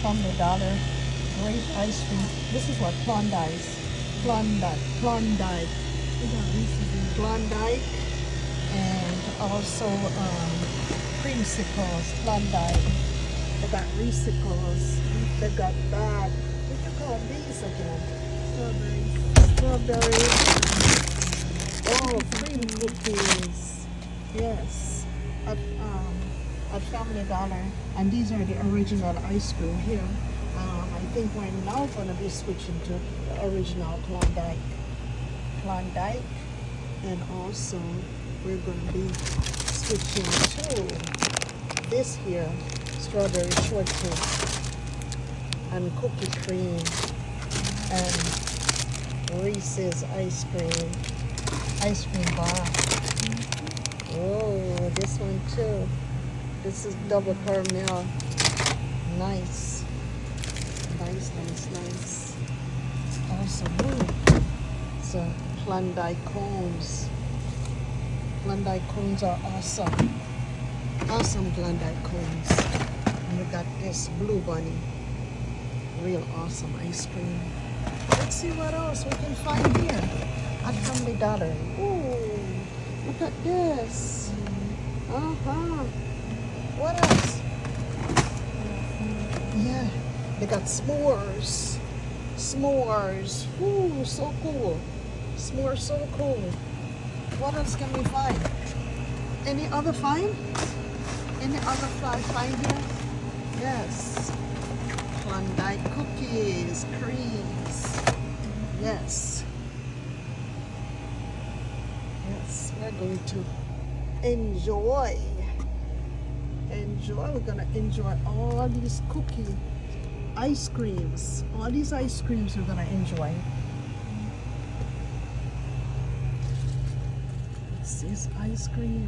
Family Dollar. Great ice cream. This is what Klondike. Klondike. Klondike. And also creamsicles. Klondike. They got Reesicles. They got that. What do you call these again? Strawberries. Oh, cream cookies. Yes. At Family Dollar. And these are the original ice cream here. I think we're now going to be switching to the original Klondike. Klondike. And also we're going to be switching to this here. Strawberry shortcake. And cookie cream. And Reese's ice cream bar. Oh, this one too. This is double caramel. Nice. Nice. Awesome. Ooh. So Klondike cones. Klondike cones are awesome. Awesome Klondike cones. And we got this Blue Bunny. Real awesome ice cream. Let's see what else we can find here at Family Dollar. Ooh, look at this. What else? Yeah, they got s'mores. S'mores. Ooh, so cool. S'mores, so cool. What else can we find? Any other find? Any other find here? Yes. Klondike cookies, creams. Yes. Yes, we're going to enjoy. We're gonna enjoy all these cookie ice creams. All these ice creams we're gonna enjoy. This is ice cream.